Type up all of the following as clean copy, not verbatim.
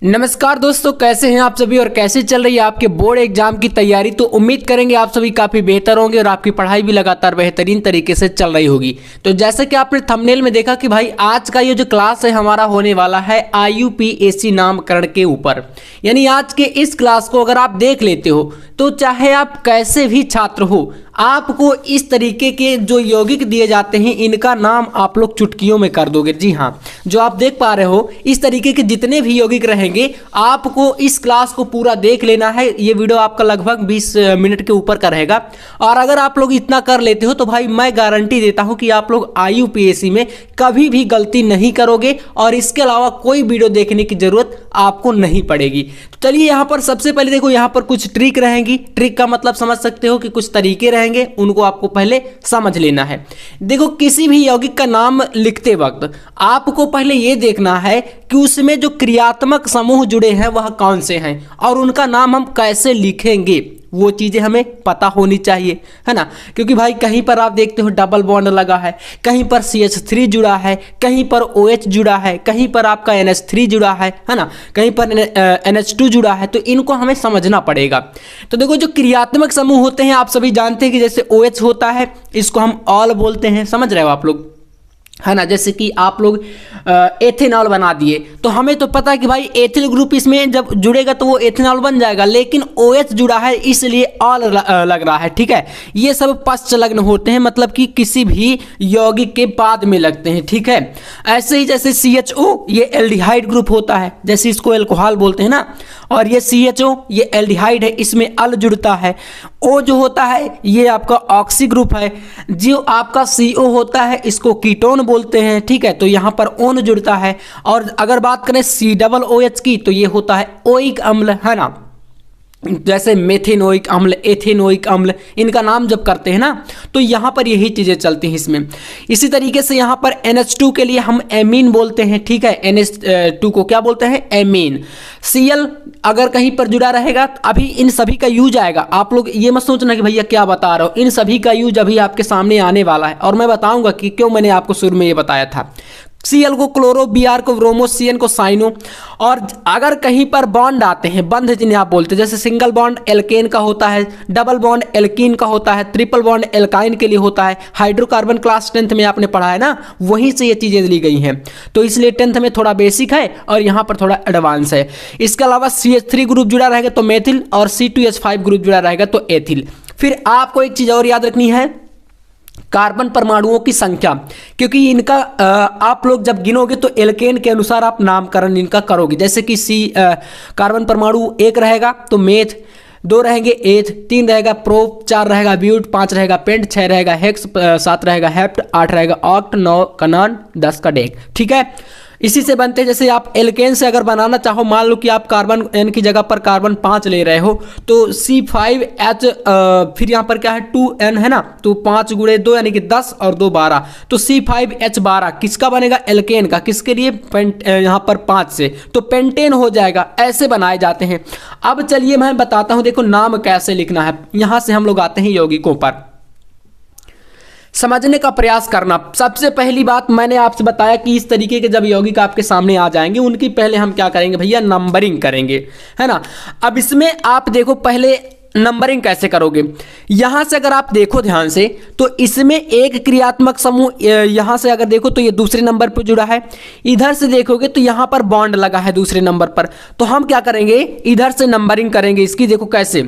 नमस्कार दोस्तों, कैसे हैं आप सभी और कैसे चल रही है आपके बोर्ड एग्जाम की तैयारी। तो उम्मीद करेंगे आप सभी काफ़ी बेहतर होंगे और आपकी पढ़ाई भी लगातार बेहतरीन तरीके से चल रही होगी। तो जैसे कि आपने थंबनेल में देखा कि भाई आज का ये जो क्लास है हमारा होने वाला है IUPAC नामकरण के ऊपर। यानी आज के इस क्लास को अगर आप देख लेते हो तो चाहे आप कैसे भी छात्र हो, आपको इस तरीके के जो यौगिक दिए जाते हैं इनका नाम आप लोग चुटकियों में कर दोगे। जी हाँ, जो आप देख पा रहे हो इस तरीके के जितने भी यौगिक रहेंगे आपको इस क्लास को पूरा देख लेना है। ये वीडियो आपका लगभग 20 मिनट के ऊपर का रहेगा और अगर आप लोग इतना कर लेते हो तो भाई मैं गारंटी देता हूं कि आप लोग IUPAC में कभी भी गलती नहीं करोगे और इसके अलावा कोई वीडियो देखने की जरूरत आपको नहीं पड़ेगी। तो चलिए यहाँ पर सबसे पहले देखो, यहाँ पर कुछ ट्रिक रहेंगी। ट्रिक का मतलब समझ सकते हो कि कुछ तरीके रहेंगे, उनको आपको पहले समझ लेना है। देखो, किसी भी यौगिक का नाम लिखते वक्त आपको पहले ये देखना है कि उसमें जो क्रियात्मक समूह जुड़े हैं वह कौन से हैं और उनका नाम हम कैसे लिखेंगे, वो चीज़ें हमें पता होनी चाहिए, है ना। क्योंकि भाई कहीं पर आप देखते हो डबल बॉन्ड लगा है, कहीं पर CH3 जुड़ा है, कहीं पर OH जुड़ा है, कहीं पर आपका NH3 जुड़ा है ना, कहीं पर NH2 जुड़ा है। तो इनको हमें समझना पड़ेगा। तो देखो, जो क्रियात्मक समूह होते हैं आप सभी जानते हैं कि जैसे OH होता है, इसको हम ऑल बोलते हैं, समझ रहे हो आप लोग, है ना। जैसे कि आप लोग एथेनॉल बना दिए तो हमें तो पता है कि भाई एथिल ग्रुप इसमें जब जुड़ेगा तो वो एथेनॉल बन जाएगा, लेकिन OH जुड़ा है इसलिए ऑल लग रहा है, ठीक है। ये सब पश्च लग्न होते हैं, मतलब कि किसी भी यौगिक के बाद में लगते हैं, ठीक है। ऐसे ही जैसे CHO ये एल्डिहाइड ग्रुप होता है, जैसे इसको एल्कोहल बोलते हैं ना, और ये CHO ये एल्डिहाइड है, इसमें अल जुड़ता है। O जो होता है ये आपका ऑक्सी ग्रुप है। जो आपका CO होता है इसको कीटोन बोलते हैं, ठीक है। तो यहाँ पर ओन जुड़ता है। और अगर बात करें COOH की तो ये होता है ओइक अम्ल, है ना। जैसे मेथेनोइक अम्ल, एथेनोइक अम्ल, इनका नाम जब करते हैं ना तो यहाँ पर यही चीज़ें चलती हैं इसमें। इसी तरीके से यहाँ पर NH2 के लिए हम एमीन बोलते हैं, ठीक है। NH2 को क्या बोलते हैं? एमीन। Cl अगर कहीं पर जुड़ा रहेगा, अभी इन सभी का यूज आएगा। आप लोग ये मत सोचना कि भैया क्या बता रहा हो, इन सभी का यूज अभी आपके सामने आने वाला है और मैं बताऊंगा कि क्यों मैंने आपको शुरू में ये बताया था। Cl को क्लोरो, Br को ब्रोमो, Cn को साइनो। और अगर कहीं पर बॉन्ड आते हैं, बंध जिन्हें आप बोलते हैं, जैसे सिंगल बॉन्ड एल्केन का होता है, डबल बॉन्ड एल्कीन का होता है, ट्रिपल बॉन्ड एल्काइन के लिए होता है। हाइड्रोकार्बन क्लास 10th में आपने पढ़ा है ना, वहीं से ये चीज़ें ली गई हैं। तो इसलिए 10th में थोड़ा बेसिक है और यहाँ पर थोड़ा एडवांस है। इसके अलावा CH3 ग्रुप जुड़ा रहेगा तो मेथिल और C2H5 ग्रुप जुड़ा रहेगा तो एथिल। फिर आपको एक चीज़ और याद रखनी है, कार्बन परमाणुओं की संख्या, क्योंकि इनका आप लोग जब गिनोगे तो एल्केन के अनुसार आप नामकरण इनका करोगे। जैसे कि कार्बन परमाणु 1 रहेगा तो मेथ, 2 रहेंगे एथ, 3 रहेगा प्रोप, 4 रहेगा ब्यूट, 5 रहेगा पेंट, 6 रहेगा हेक्स, 7 रहेगा हेप्ट, 8 रहेगा ऑक्ट, 9 कनान, 10 का डेक, ठीक है। इसी से बनते हैं। जैसे आप एल्केन से अगर बनाना चाहो, मान लो कि आप कार्बन N की जगह पर कार्बन 5 ले रहे हो तो C5H, फिर यहाँ पर क्या है 2N, है ना। तो 5 × 2 यानी कि 10 और 2 12, तो C5H12 किसका बनेगा? एल्केन का। किसके लिए? यहाँ पर 5 से, तो पेंटेन हो जाएगा। ऐसे बनाए जाते हैं। अब चलिए मैं बताता हूँ, देखो नाम कैसे लिखना है। यहाँ से हम लोग आते हैं यौगिकों पर, समझने का प्रयास करना। सबसे पहली बात मैंने आपसे बताया कि इस तरीके के जब यौगिक आपके सामने आ जाएंगे उनकी पहले हम क्या करेंगे भैया? नंबरिंग करेंगे, है ना। अब इसमें आप देखो पहले नंबरिंग कैसे करोगे। यहां से अगर आप देखो ध्यान से तो इसमें एक क्रियात्मक समूह, यहां से अगर देखो तो ये दूसरे नंबर पर जुड़ा है। इधर से देखोगे तो यहां पर बॉन्ड लगा है दूसरे नंबर पर। तो हम क्या करेंगे? इधर से नंबरिंग करेंगे इसकी। देखो कैसे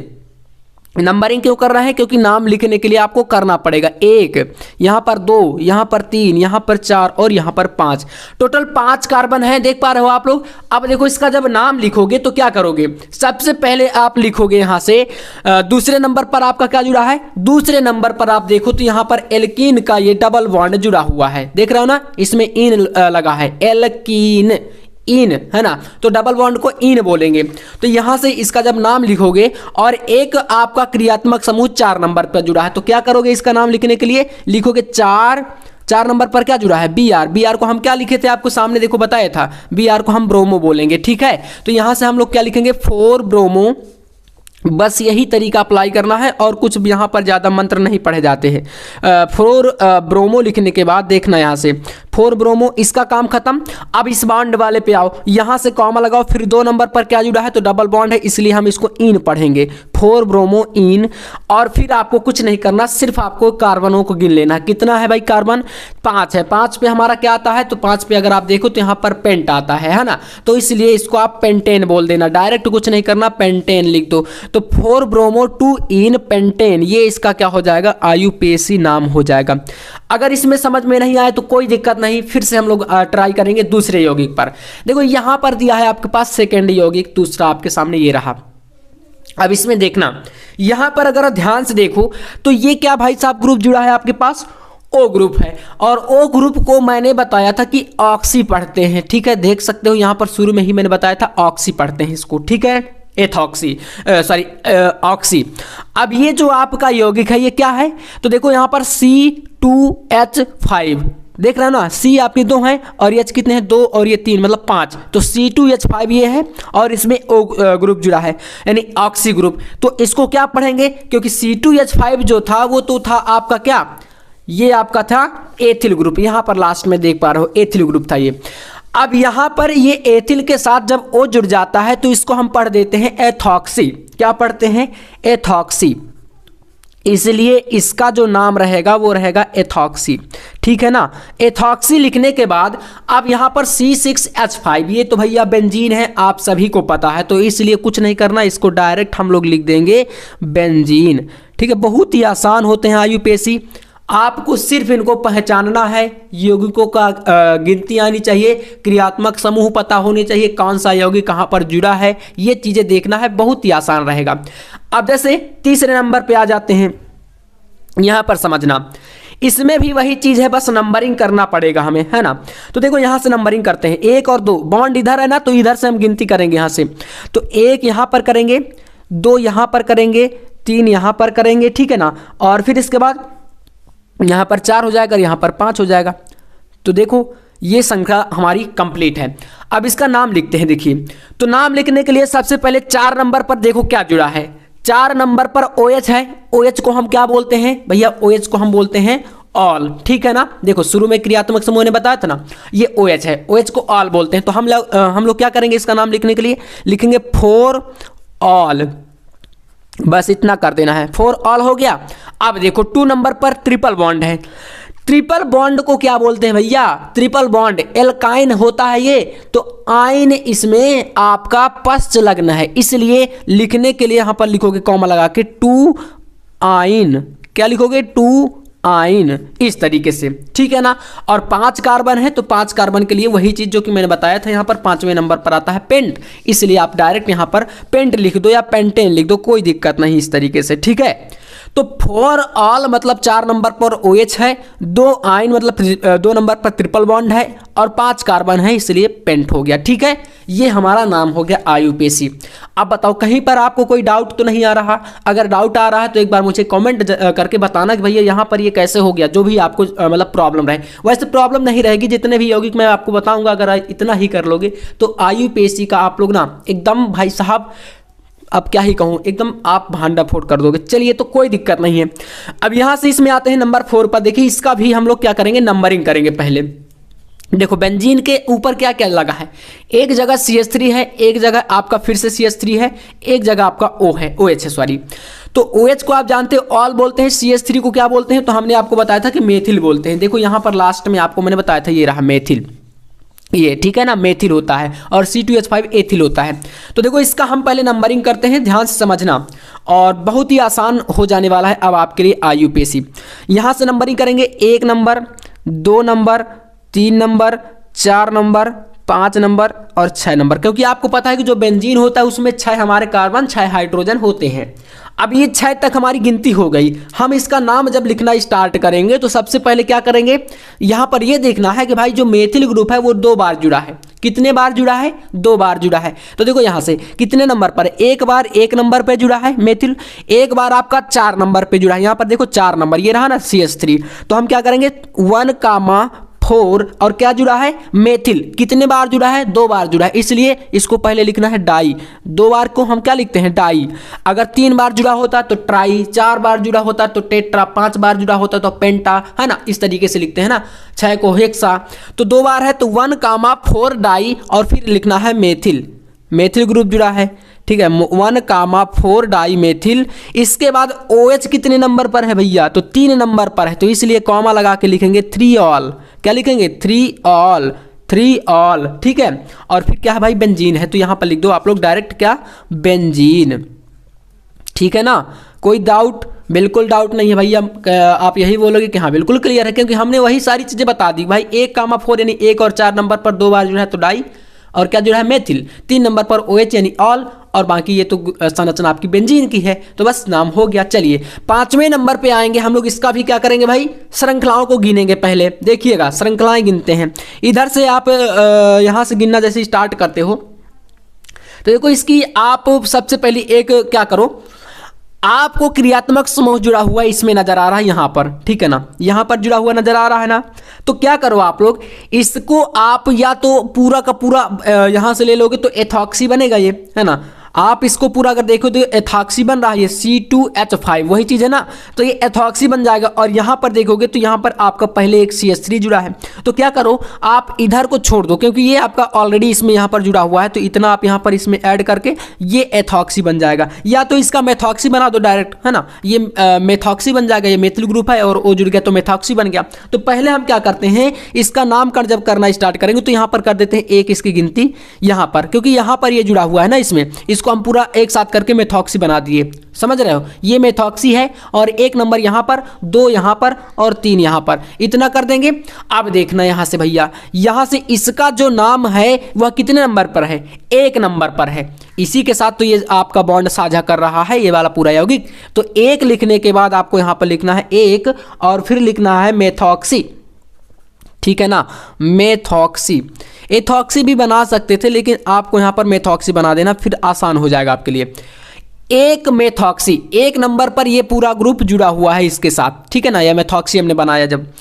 नंबरिंग क्यों कर रहे हैं? क्योंकि नाम लिखने के लिए आपको करना पड़ेगा। 1, यहाँ पर 2, यहाँ पर 3, यहाँ पर 4 और यहाँ पर 5, टोटल 5 कार्बन है, देख पा रहे हो आप लोग। अब देखो इसका जब नाम लिखोगे तो क्या करोगे? सबसे पहले आप लिखोगे यहाँ से दूसरे नंबर पर आपका क्या जुड़ा है? दूसरे नंबर पर आप देखो तो यहाँ पर एल्कीन का ये डबल बॉन्ड जुड़ा हुआ है, देख रहे हो ना, इसमें इन लगा है, एल्कीन, इन, है ना। तो डबल बॉन्ड को इन बोलेंगे। तो यहां से इसका जब नाम लिखोगे और एक आपका क्रियात्मक समूह 4 नंबर पर जुड़ा है तो क्या करोगे? इसका नाम लिखने के लिए लिखोगे 4 नंबर पर क्या जुड़ा है? Br को हम क्या लिखे थे? आपको सामने देखो बताया था, Br को हम ब्रोमो बोलेंगे, ठीक है। तो यहां से हम लोग क्या लिखेंगे? 4 ब्रोमो। बस यही तरीका अप्लाई करना है और कुछ यहाँ पर ज़्यादा मंत्र नहीं पढ़े जाते हैं। 4 ब्रोमो लिखने के बाद देखना यहाँ से 4 ब्रोमो, इसका काम खत्म। अब इस बॉन्ड वाले पे आओ, यहां से कॉमा लगाओ, फिर 2 नंबर पर क्या जुड़ा है तो डबल बॉन्ड है, इसलिए हम इसको इन पढ़ेंगे, 4 ब्रोमो इन। और फिर आपको कुछ नहीं करना, सिर्फ आपको कार्बनों को गिन लेना। कितना है भाई कार्बन? 5 है। 5 पे हमारा क्या आता है तो 5 पे अगर आप देखो तो यहाँ पर पेंट आता है ना, तो इसलिए इसको आप पेंटेन बोल देना, डायरेक्ट कुछ नहीं करना, पेंटेन लिख दो। तो 4 ब्रोमो 2 इन पेंटेन, ये इसका क्या हो जाएगा? IUPAC नाम हो जाएगा। अगर इसमें समझ में नहीं आए तो कोई दिक्कत नहीं, फिर से हम लोग ट्राई करेंगे दूसरे यौगिक पर। देखो यहाँ पर दिया है आपके पास सेकेंड यौगिक, दूसरा आपके सामने ये रहा। अब इसमें देखना, यहां पर अगर ध्यान से देखो तो ये क्या भाई साहब ग्रुप जुड़ा है आपके पास? O ग्रुप है। और O ग्रुप को मैंने बताया था कि ऑक्सी पढ़ते हैं, ठीक है, देख सकते हो यहां पर शुरू में ही मैंने बताया था ऑक्सी पढ़ते हैं इसको, ठीक है, एथॉक्सी सॉरी ऑक्सी। अब ये जो आपका यौगिक है ये क्या है तो देखो यहां पर C2H5 देख रहे हो ना, C आपके 2 हैं और H कितने हैं? 2 और ये 3 मतलब 5, तो C2H5 ये है और इसमें O ग्रुप जुड़ा है यानी ऑक्सी ग्रुप। तो इसको क्या पढ़ेंगे? क्योंकि C2H5 जो था वो तो था आपका क्या, ये आपका था एथिल ग्रुप, यहां पर लास्ट में देख पा रहे हो एथिल ग्रुप था ये। अब यहां पर ये एथिल के साथ जब O जुड़ जाता है तो इसको हम पढ़ देते हैं एथॉक्सी। क्या पढ़ते हैं? एथॉक्सी। इसलिए इसका जो नाम रहेगा वो रहेगा एथॉक्सी, ठीक है ना। एथॉक्सी लिखने के बाद अब यहाँ पर C6H5, ये तो भैया बेंजीन है, आप सभी को पता है, तो इसलिए कुछ नहीं करना, इसको डायरेक्ट हम लोग लिख देंगे बेंजीन, ठीक है। बहुत ही आसान होते हैं IUPAC, आपको सिर्फ इनको पहचानना है, यौगिकों का गिनती आनी चाहिए, क्रियात्मक समूह पता होने चाहिए, कौन सा यौगिक कहाँ पर जुड़ा है, ये चीज़ें देखना है, बहुत ही आसान रहेगा। अब जैसे तीसरे नंबर पे आ जाते हैं, यहाँ पर समझना, इसमें भी वही चीज़ है, बस नंबरिंग करना पड़ेगा हमें, है ना। तो देखो यहाँ से नंबरिंग करते हैं, 1 और 2 बॉन्ड इधर है ना, तो इधर से हम गिनती करेंगे यहाँ से, तो 1 यहाँ पर करेंगे, 2 यहाँ पर करेंगे, 3 यहाँ पर करेंगे, ठीक है ना। और फिर इसके बाद यहाँ पर 4 हो जाएगा, यहाँ पर 5 हो जाएगा। तो देखो ये संख्या हमारी कंप्लीट है। अब इसका नाम लिखते हैं, देखिए, तो नाम लिखने के लिए सबसे पहले 4 नंबर पर देखो क्या जुड़ा है, 4 नंबर पर OH है। OH को हम क्या बोलते हैं भैया? OH को हम बोलते हैं ऑल, ठीक है ना। देखो शुरू में क्रियात्मक समूह ने बताया था ना, ये OH है, OH को ऑल बोलते हैं। तो हम लोग क्या करेंगे इसका नाम लिखने के लिए? लिखेंगे 4 ऑल, बस इतना कर देना है, 4 ऑल हो गया। अब देखो 2 नंबर पर ट्रिपल बॉन्ड है, ट्रिपल बॉन्ड को क्या बोलते हैं भैया? ट्रिपल बॉन्ड एल्काइन होता है ये, तो आइन इसमें आपका पश्च लग्न है, इसलिए लिखने के लिए यहां पर लिखोगे कॉमा लगा के 2 आइन, क्या लिखोगे? 2 आइन, इस तरीके से, ठीक है ना। और 5 कार्बन है तो 5 कार्बन के लिए वही चीज जो कि मैंने बताया था, यहाँ पर 5वें नंबर पर आता है पेंट, इसलिए आप डायरेक्ट यहाँ पर पेंट लिख दो या पेंटेन लिख दो, कोई दिक्कत नहीं, इस तरीके से, ठीक है। तो 4 ऑल मतलब 4 नंबर पर OH है, 2 आइन मतलब 2 नंबर पर ट्रिपल बॉन्ड है और 5 कार्बन है, इसलिए पेंट हो गया, ठीक है। ये हमारा नाम हो गया IUPAC। अब बताओ कहीं पर आपको कोई डाउट तो नहीं आ रहा? अगर डाउट आ रहा है तो एक बार मुझे कमेंट करके बताना कि भैया यहाँ पर ये कैसे हो गया, जो भी आपको मतलब प्रॉब्लम रहे। वैसे प्रॉब्लम नहीं रहेगी, जितने भी यौगिक मैं आपको बताऊंगा अगर इतना ही कर लोगे तो IUPAC का आप लोग ना एकदम भाई साहब, अब क्या ही कहूँ, एकदम आप भांडा फोड़ कर दोगे। चलिए तो कोई दिक्कत नहीं है। अब यहाँ से इसमें आते हैं नंबर 4 पर, देखिए इसका भी हम लोग क्या करेंगे, नंबरिंग करेंगे पहले। देखो बेंजीन के ऊपर क्या क्या लगा है, एक जगह CH3 है, एक जगह आपका फिर से CH3 है, एक जगह आपका OH है सॉरी। तो OH को आप जानते हो ऑल बोलते हैं, CH3 को क्या बोलते हैं? तो हमने आपको बताया था कि मेथिल बोलते हैं। देखो यहाँ पर लास्ट में आपको मैंने बताया था, ये रहा मेथिल, ये ठीक है ना, मेथिल होता है, और C2H5 एथिल होता है। तो देखो इसका हम पहले नंबरिंग करते हैं, ध्यान से समझना, और बहुत ही आसान हो जाने वाला है अब आपके लिए IUPAC। यहाँ से नंबरिंग करेंगे, 1 number, 2 number, 3 number, 4 number, 5 number और 6 नंबर, क्योंकि आपको पता है कि जो बेंजीन होता है उसमें 6 हमारे कार्बन, 6 हाइड्रोजन होते हैं। अब ये 6 तक हमारी गिनती हो गई। हम इसका नाम जब लिखना स्टार्ट करेंगे तो सबसे पहले क्या करेंगे, यहाँ पर ये देखना है कि भाई जो मेथिल ग्रुप है वो 2 बार जुड़ा है। कितने बार जुड़ा है? 2 बार जुड़ा है। तो देखो यहाँ से कितने नंबर पर, 1 बार 1 नंबर पे जुड़ा है मेथिल, 1 बार आपका 4 नंबर पे जुड़ा है। यहाँ पर देखो 4 नंबर, ये रहा ना CH3। तो हम क्या करेंगे, 1, फोर और क्या जुड़ा है, मेथिल। कितने बार जुड़ा है, 2 बार जुड़ा है, इसलिए इसको पहले लिखना है डाई। 2 बार को हम क्या लिखते हैं, डाई। अगर 3 बार जुड़ा होता तो ट्राई, 4 बार जुड़ा होता तो टेट्रा, 5 बार जुड़ा होता तो पेंटा, है ना, इस तरीके से लिखते हैं ना। 6 को हेक्सा, तो 2 बार है तो 1,4 डाई और फिर लिखना है मेथिल। मेथिल ग्रुप जुड़ा है, ठीक है, 1,4 डाई मेथिल। इसके बाद OH कितने नंबर पर है भैया, तो 3 नंबर पर है, तो इसलिए कॉमा लगा के लिखेंगे 3 ऑल। क्या लिखेंगे, 3 ऑल, 3 ऑल, ठीक है। और फिर क्या है भाई, बेंजीन है, तो यहां पर लिख दो आप लोग डायरेक्ट क्या, बेंजीन, ठीक है ना। कोई डाउट, बिल्कुल डाउट नहीं है भैया, आप यही बोलोगे कि हाँ बिल्कुल क्लियर है, क्योंकि हमने वही सारी चीजें बता दी भाई। 1,4 यानी 1 और 4 नंबर पर 2 बार जो है तो डाई, और क्या जो है मेथिल। 3 नंबर पर OH यानी ऑल, और बाकी ये तो संरचना आपकी बेंजीन की है, तो बस नाम हो गया। चलिए 5वें नंबर पे आएंगे हम लोग। इसका भी क्या करेंगे भाई, श्रृंखलाओं को गिनेंगे। पहले देखिएगा, श्रृंखलाएं गिनते हैं। इधर से आप यहां से गिनना जैसे स्टार्ट करते हो तो देखो, इसकी आप सबसे पहले एक क्या करो, आपको क्रियात्मक समूह जुड़ा हुआ इसमें नजर आ रहा है यहाँ पर, ठीक है ना, यहाँ पर जुड़ा हुआ नजर आ रहा है ना। तो क्या करो आप लोग, इसको आप या तो पूरा का पूरा यहाँ से ले लोगे तो एथॉक्सी बनेगा ये, है ना। आप इसको पूरा अगर देखो तो एथॉक्सी बन रहा है, ये C2H5 वही चीज़ है ना, तो ये एथॉक्सी बन जाएगा। और यहाँ पर देखोगे तो यहाँ पर आपका पहले एक CH3 जुड़ा है, तो क्या करो आप इधर को छोड़ दो, क्योंकि ये आपका ऑलरेडी इसमें यहाँ पर जुड़ा हुआ है, तो इतना आप यहाँ पर इसमें ऐड करके ये एथॉक्सी बन जाएगा। या तो इसका मेथॉक्सी बना दो डायरेक्ट, है ना, ये मेथॉक्सी बन जाएगा, ये मेथिल ग्रुप है और O जुड़ गया तो मेथॉक्सी बन गया। तो पहले हम क्या करते हैं, इसका नामकरण जब करना स्टार्ट करेंगे तो यहाँ पर कर देते हैं एक इसकी गिनती यहाँ पर, क्योंकि यहाँ पर ये जुड़ा हुआ है ना, इसमें इसको हम पूरा एक साथ करके मेथॉक्सी बना दिए, समझ रहे हो। ये मेथॉक्सी है और 1 नंबर यहाँ पर, 2 यहाँ पर और 3 यहाँ पर, इतना कर देंगे। अब देखना यहाँ से भैया, यहाँ से इसका जो नाम है वह कितने नंबर पर है, 1 नंबर पर है। इसी के साथ तो ये आपका बॉन्ड साझा कर रहा है, ये वाला पूरा यौगिक। तो 1 लिखने के बाद आपको यहाँ पर लिखना है 1 और फिर लिखना है मेथॉक्सी, ठीक है ना, मेथॉक्सी। एथॉक्सी भी बना सकते थे, लेकिन आपको यहाँ पर मेथॉक्सी बना देना, फिर आसान हो जाएगा आपके लिए। 1 मेथॉक्सी, 1 नंबर पर ये पूरा ग्रुप जुड़ा हुआ है इसके साथ, ठीक है ना, यह मेथॉक्सी हमने बनाया जब।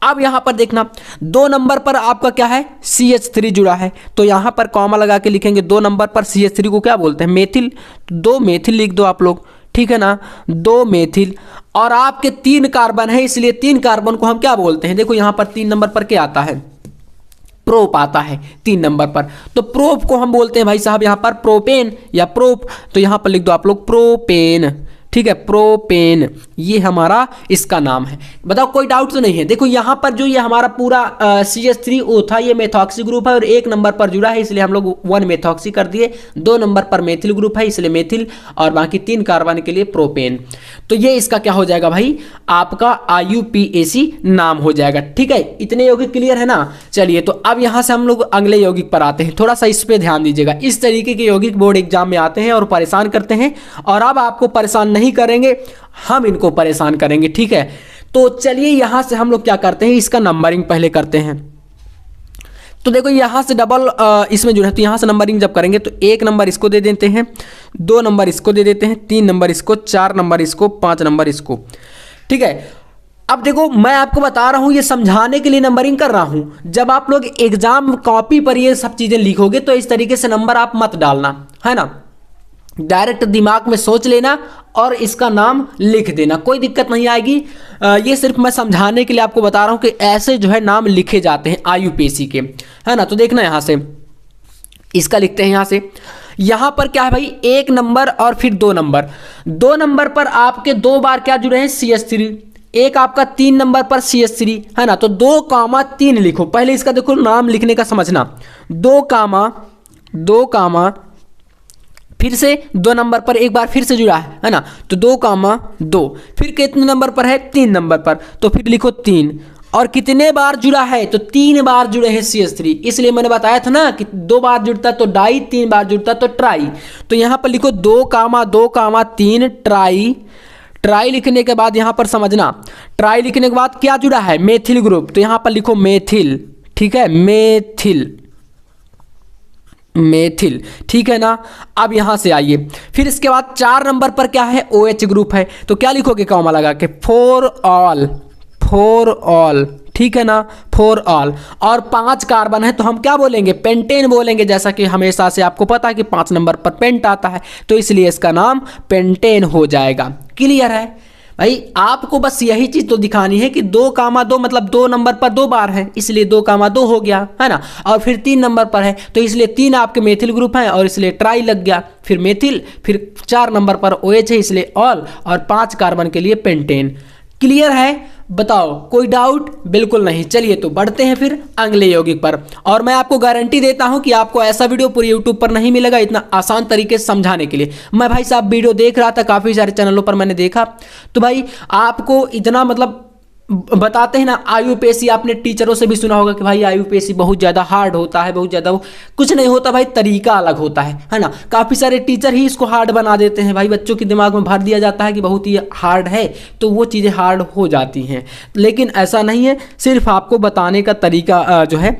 अब यहाँ पर देखना 2 नंबर पर आपका क्या है, CH3 जुड़ा है, तो यहाँ पर कॉमा लगा के लिखेंगे 2 नंबर पर CH3 को क्या बोलते हैं, मेथिल। 2 मेथिल लिख दो आप लोग, ठीक है ना, 2 मेथिल। और आपके 3 कार्बन है, इसलिए 3 कार्बन को हम क्या बोलते हैं, देखो यहाँ पर 3 नंबर पर क्या आता है, प्रोप आता है 3 नंबर पर। तो प्रोप को हम बोलते हैं भाई साहब यहाँ पर प्रोपेन या प्रोप, तो यहाँ पर लिख दो आप लोग प्रोपेन, ठीक है, प्रोपेन, ये हमारा इसका नाम है। बताओ कोई डाउट तो नहीं है। देखो यहाँ पर जो ये हमारा पूरा CH3O था, ये मेथॉक्सी ग्रुप है और 1 नंबर पर जुड़ा है, इसलिए हम लोग 1 मेथॉक्सी कर दिए। 2 नंबर पर मेथिल ग्रुप है, इसलिए मेथिल, और बाकी 3 कार्बन के लिए प्रोपेन। तो ये इसका क्या हो जाएगा भाई, आपका IUPAC नाम हो जाएगा, ठीक है। इतने यौगिक क्लियर है ना। चलिए तो अब यहाँ से हम लोग अगले यौगिक पर आते हैं, थोड़ा सा इस पर ध्यान दीजिएगा। इस तरीके के यौगिक बोर्ड एग्जाम में आते हैं और परेशान करते हैं, और अब आपको परेशान नहीं करेंगे, हम इनको परेशान करेंगे, ठीक है। तो चलिए यहां से हम लोग क्या करते हैं, इसका नंबरिंग पहले करते हैं। तो देखो यहां से डबल इसमें जो है, तो यहां से नंबरिंग जब करेंगे तो 1 नंबर इसको दे देते हैं, 2 नंबर इसको दे देते हैं, 3 नंबर इसको, 4 नंबर इसको, 5 नंबर इसको, ठीक है। अब देखो मैं आपको बता रहा हूं, ये समझाने के लिए नंबरिंग कर रहा हूं। जब आप लोग एग्जाम कॉपी पर ये सब चीजें लिखोगे तो इस तरीके से नंबर आप मत डालना, है ना, डायरेक्ट दिमाग में सोच लेना और इसका नाम लिख देना, कोई दिक्कत नहीं आएगी। ये सिर्फ मैं समझाने के लिए आपको बता रहा हूं कि ऐसे जो है नाम लिखे जाते हैं IUPAC के, है ना। तो देखना यहां से इसका लिखते हैं, यहां से यहां पर क्या है भाई, 1 नंबर और फिर 2 नंबर। 2 नंबर पर आपके 2 बार क्या जुड़े हैं, CH3। एक आपका 3 नंबर पर CH3, है ना। तो 2,3 लिखो, पहले इसका देखो नाम लिखने का समझना, 2, फिर से 2 नंबर पर एक बार फिर से जुड़ा है ना, तो 2,2। फिर कितने नंबर पर है, 3 नंबर पर, तो फिर लिखो 3। और कितने बार जुड़ा है, तो 3 बार जुड़े हैं CH3, इसलिए मैंने बताया था ना कि 2 बार जुड़ता तो डाई, 3 बार जुड़ता तो ट्राई। तो यहां पर लिखो 2,2,3 ट्राई। ट्राई लिखने के बाद यहां पर समझना, ट्राई लिखने के बाद क्या जुड़ा है, मेथिल ग्रुप, तो यहां पर लिखो मेथिल, ठीक है, मेथिल, ठीक है ना। अब यहां से आइए, फिर इसके बाद 4 नंबर पर क्या है, OH ग्रुप है, तो क्या लिखोगे कॉमा लगा के, 4 ऑल, ठीक ठीक है ना, फॉर ऑल। और 5 कार्बन है तो हम क्या बोलेंगे, पेंटेन बोलेंगे, जैसा कि हमेशा से आपको पता है कि 5 नंबर पर पेंट आता है, तो इसलिए इसका नाम पेंटेन हो जाएगा। क्लियर है भाई, आपको बस यही चीज तो दिखानी है कि 2,2 मतलब 2 नंबर पर 2 बार है, इसलिए 2,2 हो गया है ना। और फिर 3 नंबर पर है तो इसलिए 3 आपके मेथिल ग्रुप है और इसलिए ट्राई लग गया, फिर मेथिल, फिर 4 नंबर पर OH है इसलिए ऑल, और 5 कार्बन के लिए पेंटेन। क्लियर है, बताओ कोई डाउट? बिल्कुल नहीं। चलिए तो बढ़ते हैं फिर अगले यौगिक पर। और मैं आपको गारंटी देता हूं कि आपको ऐसा वीडियो पूरे यूट्यूब पर नहीं मिलेगा इतना आसान तरीके से समझाने के लिए। मैं भाई साहब वीडियो देख रहा था, काफ़ी सारे चैनलों पर मैंने देखा, तो भाई आपको इतना मतलब बताते हैं ना, IUPAC आपने टीचरों से भी सुना होगा कि भाई IUPAC बहुत ज़्यादा हार्ड होता है, बहुत ज़्यादा, कुछ नहीं होता भाई, तरीका अलग होता है ना। काफ़ी सारे टीचर ही इसको हार्ड बना देते हैं भाई, बच्चों के दिमाग में भर दिया जाता है कि बहुत ही हार्ड है, तो वो चीज़ें हार्ड हो जाती हैं, लेकिन ऐसा नहीं है। सिर्फ आपको बताने का तरीका जो है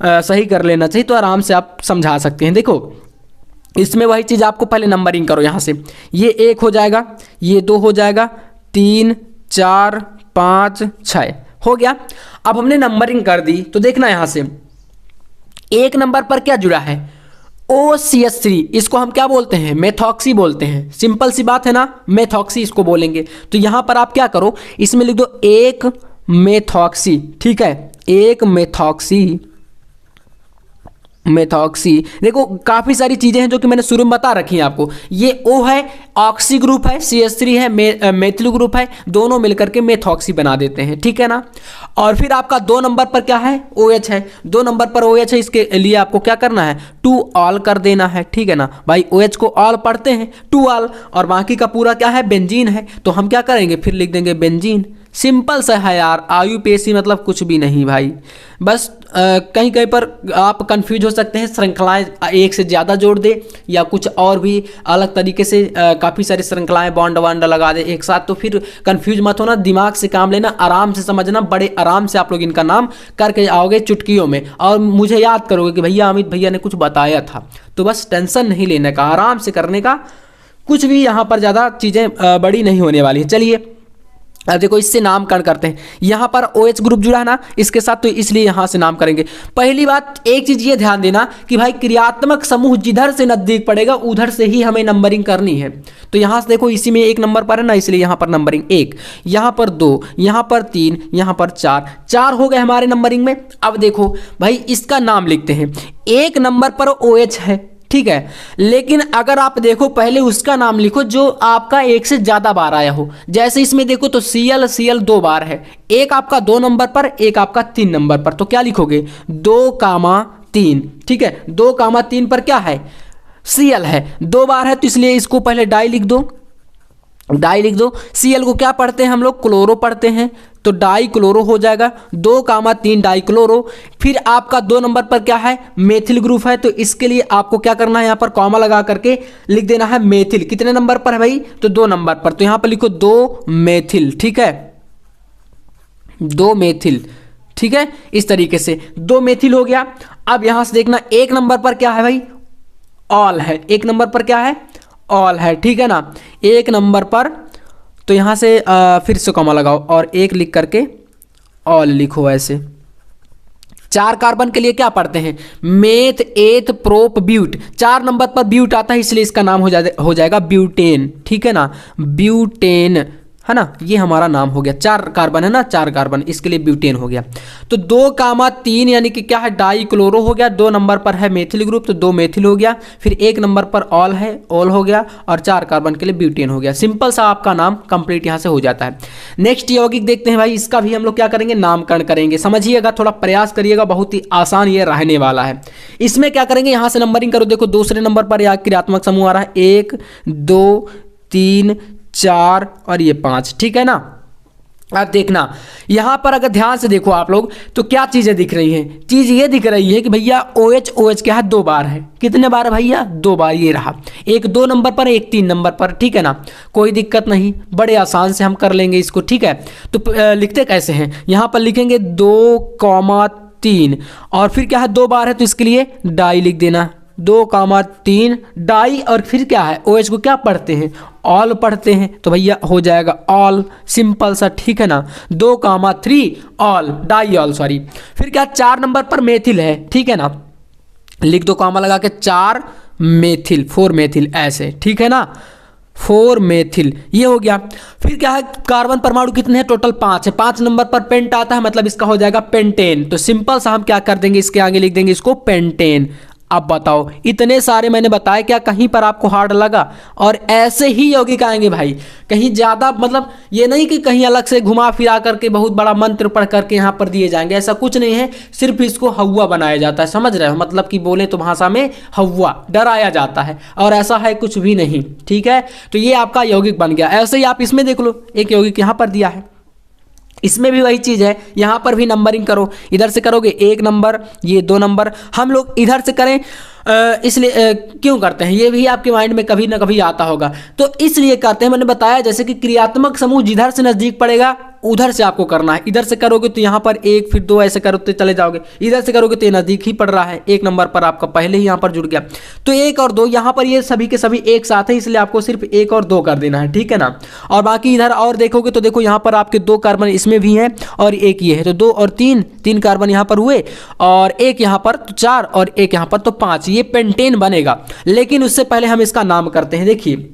सही कर लेना चाहिए, तो आराम से आप समझा सकते हैं। देखो इसमें वही चीज़, आपको पहले नंबरिंग करो, यहाँ से ये 1 हो जाएगा, ये 2 हो जाएगा, 3 4 5 6 हो गया। अब हमने नंबरिंग कर दी तो देखना यहाँ से 1 नंबर पर क्या जुड़ा है, OCH3, इसको हम क्या बोलते हैं, मेथॉक्सी बोलते हैं। सिंपल सी बात है ना, मेथॉक्सी इसको बोलेंगे। तो यहाँ पर आप क्या करो, इसमें लिख दो 1 मेथॉक्सी, ठीक है, 1 मेथॉक्सी। देखो काफ़ी सारी चीज़ें हैं जो कि मैंने शुरू में बता रखी हैं आपको। ये O है, ऑक्सी ग्रुप है, CH3 है, मेथिल ग्रुप है, दोनों मिलकर के मेथॉक्सी बना देते हैं, ठीक है ना। और फिर आपका 2 नंबर पर क्या है, OH है, 2 नंबर पर OH है, इसके लिए आपको क्या करना है, 2 ऑल कर देना है, ठीक है ना भाई। OH को ऑल पढ़ते हैं, 2 ऑल, और बाकी का पूरा क्या है, बेंजीन है, तो हम क्या करेंगे, फिर लिख देंगे बेंजीन। सिंपल सा है यार, IUPAC मतलब कुछ भी नहीं भाई। बस कहीं कहीं पर आप कंफ्यूज हो सकते हैं, श्रृंखलाएं एक से ज़्यादा जोड़ दे या कुछ और भी अलग तरीके से काफ़ी सारी श्रृंखलाएं बॉन्ड वॉन्ड लगा दे एक साथ, तो फिर कंफ्यूज मत होना, दिमाग से काम लेना, आराम से समझना, बड़े आराम से आप लोग इनका नाम करके आओगे चुटकियों में, और मुझे याद करोगे कि भैया अमित भैया ने कुछ बताया था। तो बस टेंशन नहीं लेने का, आराम से करने का, कुछ भी यहाँ पर ज़्यादा चीज़ें बड़ी नहीं होने वाली है। चलिए अब देखो इससे नामकरण करते हैं। यहाँ पर OH ग्रुप जुड़ा है ना इसके साथ, तो इसलिए यहाँ से नाम करेंगे। पहली बात एक चीज़ ये ध्यान देना कि भाई क्रियात्मक समूह जिधर से नजदीक पड़ेगा उधर से ही हमें नंबरिंग करनी है। तो यहाँ से देखो इसी में 1 नंबर पर है ना, इसलिए यहाँ पर नंबरिंग 1, यहाँ पर 2, यहाँ पर 3, यहाँ पर 4 हो गए हमारे नंबरिंग में। अब देखो भाई इसका नाम लिखते हैं, 1 नंबर पर OH है, ठीक है, लेकिन अगर आप देखो पहले उसका नाम लिखो जो आपका 1 से ज़्यादा बार आया हो। जैसे इसमें देखो तो Cl 2 बार है, एक आपका 2 नंबर पर, एक आपका 3 नंबर पर, तो क्या लिखोगे 2,3, ठीक है। 2,3 पर क्या है, Cl है, 2 बार है, तो इसलिए इसको पहले डाई लिख दो, डाई लिख दो। Cl को क्या पढ़ते हैं हम लोग, क्लोरो पढ़ते हैं, तो डाई क्लोरो हो जाएगा, 2,3 डाई क्लोरो। फिर आपका 2 नंबर पर क्या है, मेथिल ग्रुप है, तो इसके लिए आपको क्या करना है, यहाँ पर कॉमा लगा करके लिख देना है मेथिल। कितने नंबर पर है भाई, तो 2 नंबर पर, तो यहाँ पर लिखो 2 मेथिल, ठीक है, 2 मेथिल, ठीक है। इस तरीके से 2 मेथिल हो गया। अब यहाँ से देखना 1 नंबर पर क्या है भाई, ऑल है, 1 नंबर पर क्या है, ऑल है, ठीक है ना। 1 नंबर पर तो यहाँ से फिर से कॉमा लगाओ और 1 लिख करके ऑल लिखो। ऐसे 4 कार्बन के लिए क्या पढ़ते हैं, मेथ एथ प्रोप ब्यूट। 4 नंबर पर ब्यूट आता है इसलिए इसका नाम हो जाएगा ब्यूटेन, ठीक है ना, ब्यूटेन है ना, ये हमारा नाम हो गया। 4 कार्बन है ना, 4 कार्बन, इसके लिए ब्यूटेन हो गया। तो 2,3 यानी कि क्या है, डाई क्लोरो हो गया। 2 नंबर पर है मेथिल ग्रुप, तो 2 मेथिल हो गया। फिर 1 नंबर पर ऑल है, ऑल हो गया, और 4 कार्बन के लिए ब्यूटेन हो गया। सिंपल सा आपका नाम कंप्लीट यहाँ से हो जाता है। नेक्स्ट यौगिक देखते हैं भाई, इसका भी हम लोग क्या करेंगे, नामकरण करेंगे। समझिएगा, थोड़ा प्रयास करिएगा, बहुत ही आसान ये रहने वाला है। इसमें क्या करेंगे, यहाँ से नंबरिंग करो। देखो दूसरे नंबर पर या क्रियात्मक समूह आ रहा है, 1 2 3 4 और ये 5, ठीक है ना। अब देखना यहां पर अगर ध्यान से देखो आप लोग तो क्या चीजें दिख रही हैं, चीज ये दिख रही है कि भैया OH क्या है, 2 बार है। कितने बार है भैया, 2 बार, ये रहा। एक 2 नंबर पर, एक 3 नंबर पर, ठीक है ना, कोई दिक्कत नहीं, बड़े आसान से हम कर लेंगे इसको, ठीक है। तो लिखते कैसे हैं, यहां पर लिखेंगे 2,3 और फिर क्या है, 2 बार है तो इसके लिए डाई लिख देना, 2,3 डाई और फिर क्या है OH को क्या पढ़ते हैं ऑल पढ़ते हैं, तो भैया हो जाएगा ऑल, सिंपल सा, ठीक है ना। 2,3 ऑल डाई ऑल सॉरी। फिर क्या 4 नंबर पर मेथिल है, ठीक है ना, लिख दो कॉमा लगा के 4 मेथिल 4 मेथिल ऐसे, ठीक है ना, 4 मेथिल ये हो गया। फिर क्या है कार्बन परमाणु कितने हैं टोटल 5 है, 5 नंबर पर पेंट आता है मतलब इसका हो जाएगा पेंटेन। तो सिंपल सा हम क्या कर देंगे इसके आगे लिख देंगे इसको पेंटेन। अब बताओ इतने सारे मैंने बताया क्या कहीं पर आपको हार्ड लगा? और ऐसे ही यौगिक आएंगे भाई, कहीं ज़्यादा मतलब ये नहीं कि कहीं अलग से घुमा फिरा करके बहुत बड़ा मंत्र पढ़ करके यहाँ पर दिए जाएंगे, ऐसा कुछ नहीं है। सिर्फ इसको हवा बनाया जाता है, समझ रहे हो, मतलब कि बोले तो भाषा में हवा डराया जाता है, और ऐसा है कुछ भी नहीं, ठीक है। तो ये आपका यौगिक बन गया। ऐसे ही आप इसमें देख लो, एक यौगिक यहाँ पर दिया है, इसमें भी वही चीज़ है, यहाँ पर भी नंबरिंग करो, इधर से करोगे 1 नंबर, ये 2 नंबर, हम लोग इधर से करें इसलिए क्यों करते हैं, ये भी आपके माइंड में कभी ना कभी आता होगा, तो इसलिए करते हैं। मैंने बताया जैसे कि क्रियात्मक समूह जिधर से नज़दीक पड़ेगा उधर से आपको करना है। इधर से करोगे तो यहाँ पर 1 फिर 2 ऐसे करोगे तो चले जाओगे, इधर से करोगे तो ये नज़दीक ही पड़ रहा है, 1 नंबर पर आपका पहले ही यहाँ पर जुड़ गया। तो 1 और 2 यहाँ पर ये सभी के सभी एक साथ है, इसलिए आपको सिर्फ 1 और 2 कर देना है, ठीक है ना। और बाकी इधर और देखोगे तो देखो यहाँ पर आपके 2 कार्बन इसमें भी हैं और 1 ये है, तो 2 और 3 कार्बन यहाँ पर हुए, और 1 यहाँ पर तो 4 और 1 यहाँ पर तो 5, ये पेंटेन बनेगा। लेकिन उससे पहले हम इसका नाम करते हैं। देखिए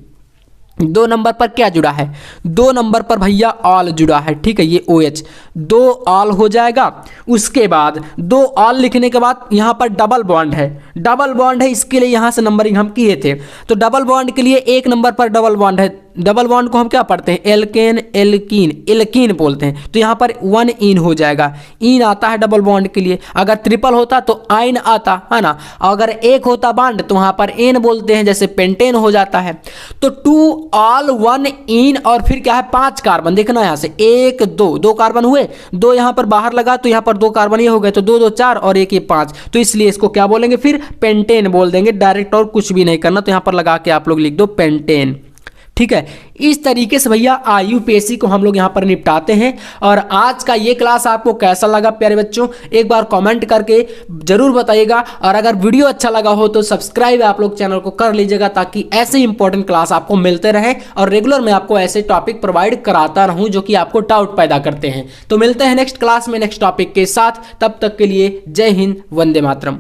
2 नंबर पर क्या जुड़ा है, 2 नंबर पर भैया ऑल जुड़ा है, ठीक है, ये OH 2 ऑल हो जाएगा। उसके बाद 2 ऑल लिखने के बाद यहाँ पर डबल बॉन्ड है, डबल बॉन्ड है, इसके लिए यहाँ से नंबरिंग हम किए थे। तो डबल बॉन्ड के लिए 1 नंबर पर डबल बॉन्ड है, डबल बॉन्ड को हम क्या पढ़ते हैं एल्केन एल्कीन एल्कीन बोलते हैं, तो यहाँ पर 1 इन हो जाएगा, इन आता है डबल बॉन्ड के लिए। अगर ट्रिपल होता तो आइन आता है ना, अगर 1 होता बॉन्ड तो वहाँ पर एन बोलते हैं, जैसे पेंटेन हो जाता है। तो 2 ऑल 1 इन और फिर क्या है 5 कार्बन, देखना यहाँ से 1 2 कार्बन हुए, 2 यहाँ पर बाहर लगा तो यहाँ पर 2 कार्बन ये हो गए, तो 2 2 4 और 1 ये 5, तो इसलिए इसको क्या बोलेंगे फिर पेंटेन बोल देंगे डायरेक्ट, और कुछ भी नहीं करना। तो यहाँ पर लगा के आप लोग लिख दो पेंटेन, ठीक है। इस तरीके से भैया IUPAC को हम लोग यहाँ पर निपटाते हैं। और आज का ये क्लास आपको कैसा लगा प्यारे बच्चों, एक बार कमेंट करके जरूर बताइएगा। और अगर वीडियो अच्छा लगा हो तो सब्सक्राइब आप लोग चैनल को कर लीजिएगा, ताकि ऐसे इंपॉर्टेंट क्लास आपको मिलते रहे और रेगुलर मैं आपको ऐसे टॉपिक प्रोवाइड कराता रहूं जो कि आपको डाउट पैदा करते हैं। तो मिलते हैं नेक्स्ट क्लास में नेक्स्ट टॉपिक के साथ, तब तक के लिए जय हिंद, वंदे मातरम।